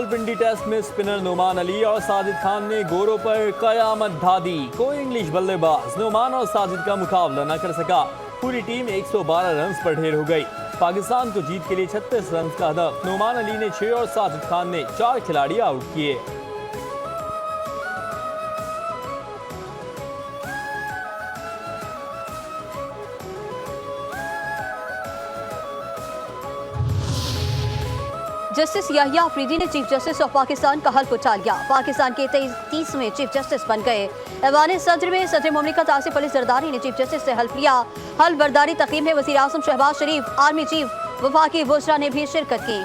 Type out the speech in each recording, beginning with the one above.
Rawalpindi test में spinner Numan Ali और साजिद खान ने गोरों पर कयामत ढा दी। कोई इंग्लिश बल्लेबाज नुमान और साजिद का मुकाबला न कर सका। पूरी टीम 112 रन पर ढेर हो गई। पाकिस्तान को जीत के लिए 36 रन का हदफ। नुमान अली ने 6 और साजिद खान ने 4 खिलाड़ी आउट किए। जस्टिस याहिया अफरीदी ने चीफ जस्टिस ऑफ पाकिस्तान का हल्फ उठा लिया। पाकिस्तान के 33वें चीफ जस्टिस बन गए। ऐवान सदर में सदर मुमलिकत आसिफ अली जरदारी ने चीफ जस्टिस से हल्फ लिया। हल्फ बर्दारी तकरीब में वज़ीर आज़म शहबाज शरीफ, आर्मी चीफ वफाकी वज़रा ने भी शिरकत की।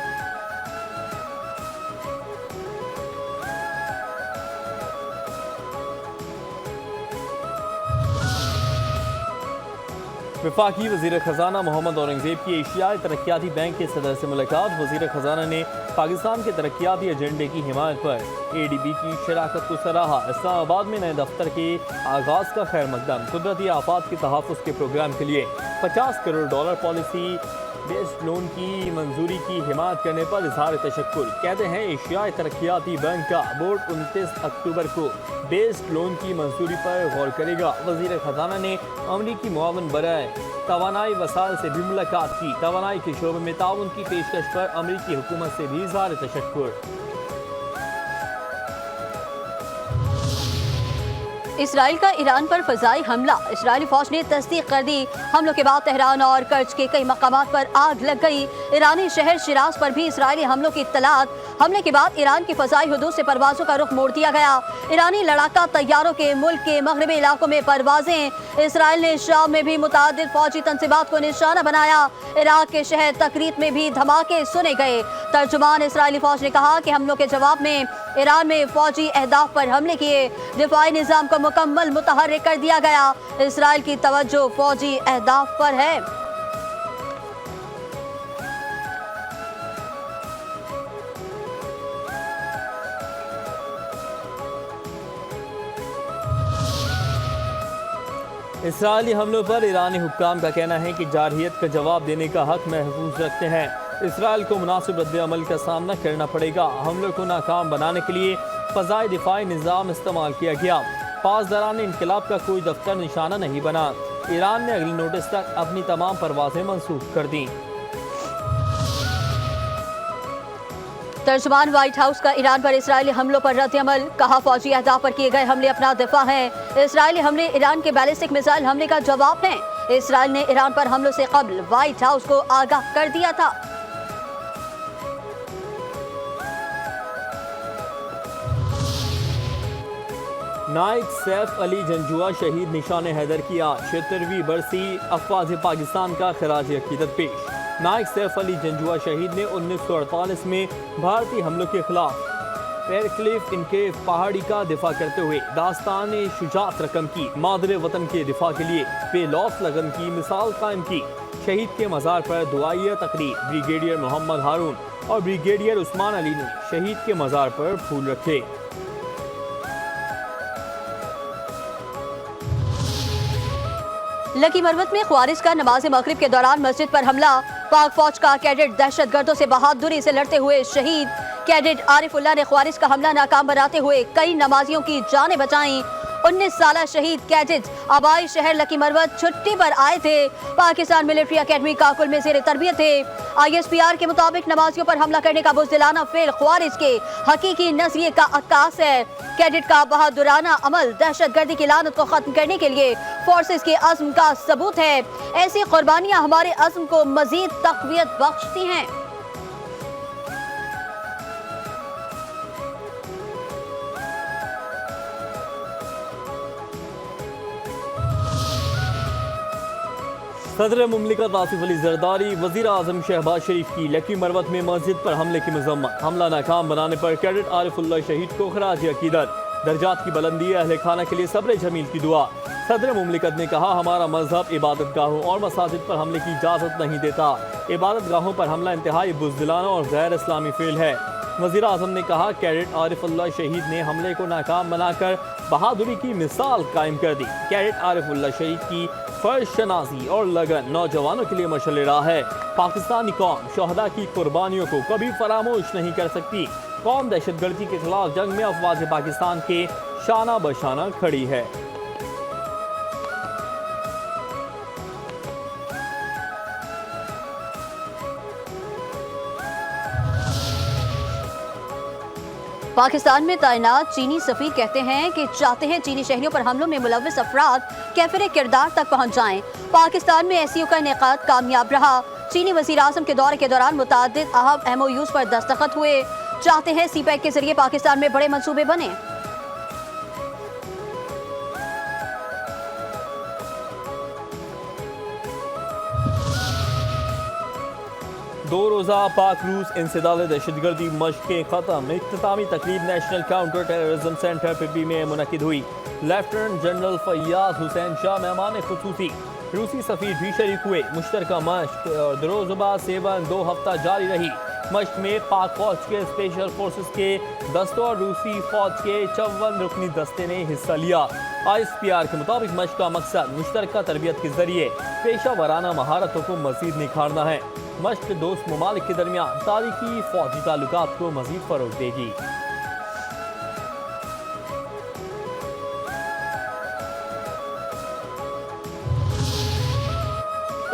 वफाकी वज़ीर ख़जाना मोहम्मद औरंगज़ेब की एशियाई तरक्याती बैंक के सदर से मुलाकात। वज़ीर ख़जाना ने पाकिस्तान के तरक्याती एजेंडे की हिमायत पर ADB की शराकत को सराहा। इस्लामाबाद में नए दफ्तर के आगाज़ का खैर मकदम। कुदरती आफात के तहफ़्फ़ुज़ के प्रोग्राम के लिए $50 करोड़ पॉलिसी बेस्ड लोन की मंजूरी की हिमायत करने पर इजहार तशक्कुर। कहते हैं एशियाई तरक्याती बैंक का बोर्ड 29 अक्टूबर को बेस्ड लोन की मंजूरी पर गौर करेगा। वज़ीर ख़जाना ने अमरीकी मुआवन बराए तवानाई वसाइल से भी मुलाकात की। तवानाई के शोबे में ताउन की पेशकश पर अमरीकी हुकूमत से भी इजहार तशक्कुर। इसराइल का ईरान पर फ़ज़ाई हमला। इसराइली फ़ौज ने तस्दीक कर दी। हमलों के बाद तेहरान और कर्ज के कई मकामात पर आग लग गई। ईरानी शहर शिराज पर भी इसराइली हमलों की इत्तलात। हमले के बाद ईरान की फ़ज़ाई हुदूद से परवाज़ों का रुख मोड़ दिया गया। ईरानी लड़ाका तैयारों के मुल्क के मगरबी इलाकों में परवाज़ें। इसराइल ने शाम में भी मुतादिद फ़ौजी तंसीबात को निशाना बनाया। इराक के शहर तकरीत में भी धमाके सुने गए। तर्जुमान इसराइली फ़ौज ने कहा कि हमलों के जवाब में ईरान में फ़ौजी अहदाफ पर हमले किए। दिफाई निज़ाम को मुकम्मल मुतहर्रिक कर दिया गया। इसराइल की तवज्जो फ़ौजी अहदाफ पर है। इसराइली हमलों पर ईरानी हुक्काम का कहना है कि जारहियत का जवाब देने का हक महफूज रखते हैं। इसराइल को मुनासिब रद्द-ए-अमल का सामना करना पड़ेगा। हमलों को नाकाम बनाने के लिए फ़ज़ाई दिफाई निज़ाम इस्तेमाल किया गया। पासदारान इनकलाब का कोई दफ्तर निशाना नहीं बना। ईरान ने अगले नोटिस तक अपनी तमाम परवाज़ें मनसूख कर दी। तर्जुमान व्हाइट हाउस का ईरान पर इसराइली हमलों पर रद्द-ए-अमल। कहा फौजी अहदाफ पर किए गए हमले अपना दिफा हैं। इसराइली हमले ईरान के बैलिस्टिक मिसाइल हमले का जवाब हैं। इसराइल ने ईरान पर हमलों से कबल व्हाइट हाउस को आगाह कर दिया था। नाइक सैफ अली जंजुआ शहीद निशान हैदर की आज 76वीं बरसी अफवाज पाकिस्तान का खराज अकीदत पेश। नाइक सैफ अली जंजुआ शहीद ने 1948 में भारतीय हमलों के खिलाफ पेरक्लिफ इनके पहाड़ी का दिफा करते हुए दास्तान शुजात रकम की। मादरे वतन के दिफा के लिए बेलौस लगन की मिसाल कायम की। शहीद के मज़ार पर दुआइया तकरीब। ब्रिगेडियर मोहम्मद हारून और ब्रिगेडियर उस्मान अली ने शहीद के मज़ार पर फूल रखे। लकी मरवत में ख्वारिज का नमाज मगरिब के दौरान मस्जिद पर हमला। पाक फौज का कैडेट दहशतगर्दों से बहादुरी से लड़ते हुए शहीद। कैडेट आरिफुल्लाह ने ख्वारिज का हमला नाकाम बनाते हुए कई नमाजियों की जानें बचाईं। 19 साला शहीद कैडेट आबाई शहर लकी मरवत छुट्टी पर आए थे। पाकिस्तान मिलिट्री अकेडमी काकुल में ज़ेर तरबियत थे। ISPR के मुताबिक नमाजियों पर हमला करने का बुज़दिलाना फेल ख्वारिज के हकीकी नज़रिए का अक्कास है। कैडेट का बहादुराना अमल दहशतगर्दी की लानत को खत्म करने के लिए फोर्सेस के अज़्म का सबूत है। ऐसी कुर्बानियां हमारे अज़्म को मज़ीद तक़वियत बख्शती हैं। सदर मुमलिकत आसिफ अली जरदारी वज़ीर आज़म शहबाज शरीफ की लकी मरवत में मस्जिद पर हमले की मज़म्मत। हमला नाकाम बनाने पर कैडेट आरिफुल्लाह शहीद को खराज अकीदत। दर्जात की बुलंदी अहले खाना के लिए सब्र जमील की दुआ। सदर मुमलिकत ने कहा हमारा मजहब इबादत गाहों और मसाजिद पर हमले की इजाज़त नहीं देता। इबादत गाहों पर हमला इंतहाई बुज़दिलाना और गैर इस्लामी फेल है। वज़ीर आज़म ने कहा कैडेट आरिफुल्लाह शहीद ने हमले को नाकाम बनाकर बहादुरी की मिसाल कायम कर दी। कैडेट आरिफुल्लाह शहीद की फर्ज शनासी और लगन नौजवानों के लिए मशल राह है। पाकिस्तानी कौम शहदा की कुर्बानियों को कभी फरामोश नहीं कर सकती। कौम दहशतगर्दी के खिलाफ जंग में अफवाज पाकिस्तान के शाना बशाना खड़ी है। पाकिस्तान में तैनात चीनी सफीर कहते हैं कि चाहते हैं चीनी शहरियों पर हमलों में मुलव्विस अफराद कैफिर किरदार तक पहुंच जाएं। पाकिस्तान में एससीओ का इनेकाद कामयाब रहा। चीनी वज़ीर आज़म के दौरे के दौरान मुताद्दिद अहम MOUs पर दस्तखत हुए। चाहते हैं CPEC के जरिए पाकिस्तान में बड़े मंसूबे बने। दो रोज़ा पाक रूस इंसदाल दहशतगर्दी मशक़ें ख़त्म। इख्तितामी तकरीब national counter terrorism centre PV में मुनक़िद हुई। लेफ्टिनेंट जनरल फैयाज हुसैन शाह मेहमान खुसूसी, रूसी सफ़ीर भी शरीक हुए। मुश्तरका मशक़ और दरोज़बा सेवन 2 हफ्ता जारी रही। मशक़ में पाक फौज के स्पेशल फोर्सेस के दस्तों और रूसी फौज के 54 रुकनी दस्ते ने हिस्सा लिया। ISPR के मुताबिक मशक़ का मकसद मुश्तरका तरबियत के जरिए पेशा वराना महारतों को मज़ीद निखारना है। मशक़ दोस्त ममालिक के दरमियान तारीखी फौजी ताल्लुकात को मज़ीद फ़रोग़ देगी।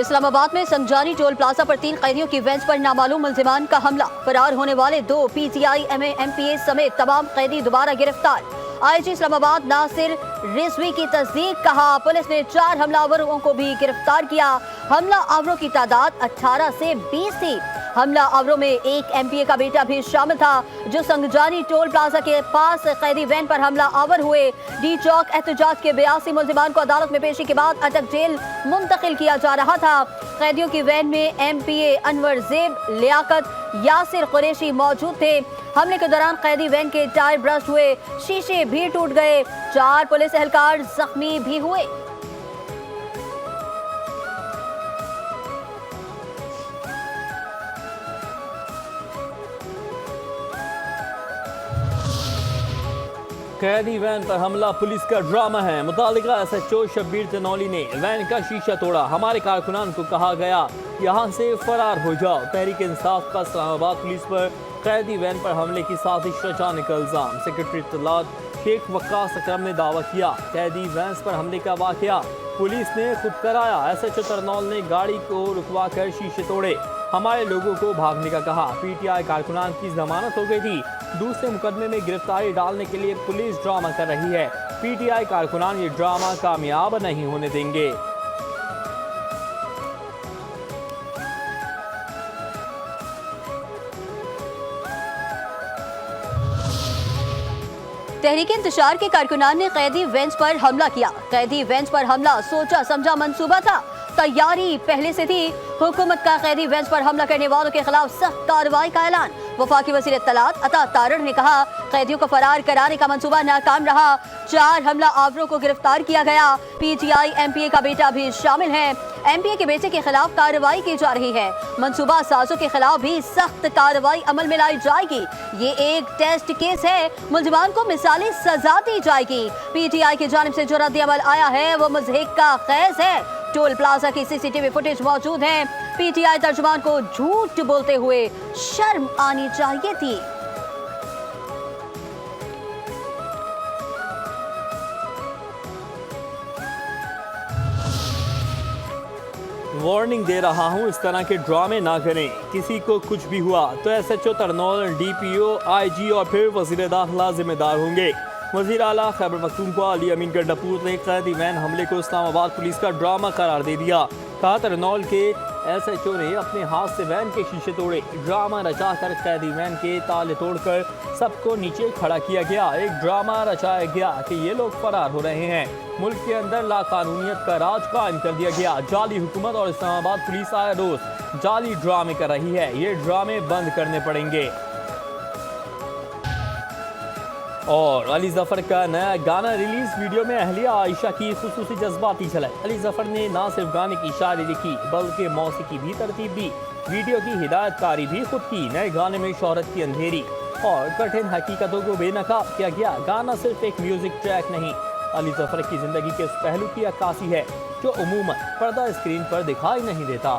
इस्लामाबाद में संजानी टोल प्लाजा पर 3 कैदियों की वेंस पर नामालूम मुल्जिमान का हमला। फरार होने वाले 2 PTI MA समेत तमाम कैदी दोबारा गिरफ्तार। IG इस्लामाबाद नासिर रिजवी की तस्दीक, कहा पुलिस ने 4 हमलावरों को भी गिरफ्तार किया। हमला आवरों की तादाद 18 से 20 थी। हमला आवरों में एक MPA का बेटा भी शामिल था, जो संजानी टोल प्लाजा के पास कैदी वैन पर हमला आवर हुए। डी चौक एहतजाज के 82 मुल्जिमान को अदालत में पेशी के बाद अटक जेल मुंतकिल किया जा रहा था। कैदियों की वैन में MPA अनवर ज़ेब, लियाकत, यासिर कुरैशी मौजूद थे। हमले के दौरान कैदी वैन के टायर ब्रस्ट हुए, शीशे भी टूट गए। 4 पुलिस एहलकार जख्मी भी हुए। कैदी वैन पर हमला पुलिस का ड्रामा है। मुतालिका SHO शब्बीर तनौली ने वैन का शीशा तोड़ा। हमारे कारकुनान को कहा गया यहाँ से फरार हो जाओ। तहरीक इंसाफ का इस्लामाबाद पुलिस पर कैदी वैन पर हमले की साजिश रचाने का इल्ज़ाम। सेक्रेटरी इत्तलात शेख वक्कास अकरम ने दावा किया कैदी वैन पर हमले का वाक़या पुलिस ने खुद कराया। SHO तरनौल ने गाड़ी को रुकवा कर शीशे तोड़े। हमारे लोगों को भागने का कहा। PTI कारकुनान की जमानत हो गई थी। दूसरे मुकदमे में गिरफ्तारी डालने के लिए पुलिस ड्रामा कर रही है। PTI कारकुनान ये ड्रामा कामयाब नहीं होने देंगे। तहरीक इंतशार के कारकुनान ने कैदी वेंस पर हमला किया। कैदी वेंस पर हमला सोचा समझा मंसूबा था, तैयारी पहले से थी। हुकूमत का कैदी वेंस पर हमला करने वालों के खिलाफ सख्त कार्रवाई का ऐलान। वफाकी वज़ीर इत्तलात अता तारड़ ने कहा कैदियों को फरार कराने का मंसूबा नाकाम रहा। 4 हमला आवरों को गिरफ्तार किया गया। PTI MPA का बेटा भी शामिल है। MPA के बेटे के खिलाफ कार्रवाई की जा रही है। मंसूबा साजों के खिलाफ भी सख्त कार्रवाई अमल में लाई जाएगी। ये एक टेस्ट केस है, मुल्जिमान को मिसाली सजा दी जाएगी। PTI की जानिब से जो रद्द अमल आया है वो मुज़हिक का खैज है। टोल प्लाजा की CCTV फुटेज मौजूद है। PTI तर्जुमान को झूठ बोलते हुए शर्म आनी चाहिए थी। वार्निंग दे रहा हूँ, इस तरह के ड्रामे ना करें। किसी को कुछ भी हुआ तो SHO तरनौल, DPO, IG और फिर वज़ीर दाखिला जिम्मेदार होंगे। वज़ीर आला खैबर पख्तूनख्वा अली अमीन गंडापुर ने कैदी वैन हमले को इस्लामाबाद पुलिस का ड्रामा करार दे दिया। कहा तरनौल के SHO ने अपने हाथ से वैन के शीशे तोड़े। ड्रामा रचाकर कैदी वैन के ताले तोड़कर सबको नीचे खड़ा किया गया। एक ड्रामा रचाया गया कि ये लोग फरार हो रहे हैं। मुल्क के अंदर लाकानूनियत का राज कायम कर दिया गया। जाली हुकूमत और इस्लामाबाद पुलिस आया रोज जाली ड्रामे कर रही है। ये ड्रामे बंद करने पड़ेंगे। और अली जफर का नया गाना रिलीज। वीडियो में अहलिया आयशा की खुसूसी जज्बाती झलक। अली जफर ने ना सिर्फ गाने की शायरी लिखी बल्कि मौसीकी भी तरतीब दी। वीडियो की हिदायतकारी भी खुद की। नए गाने में शोहरत की अंधेरी और कठिन हकीकतों को बेनकाब किया गया। गाना सिर्फ एक म्यूजिक ट्रैक नहीं, अली जफर की जिंदगी के उस पहलू की अक्कासी है जो उमूमन पर्दा स्क्रीन पर दिखाई नहीं देता।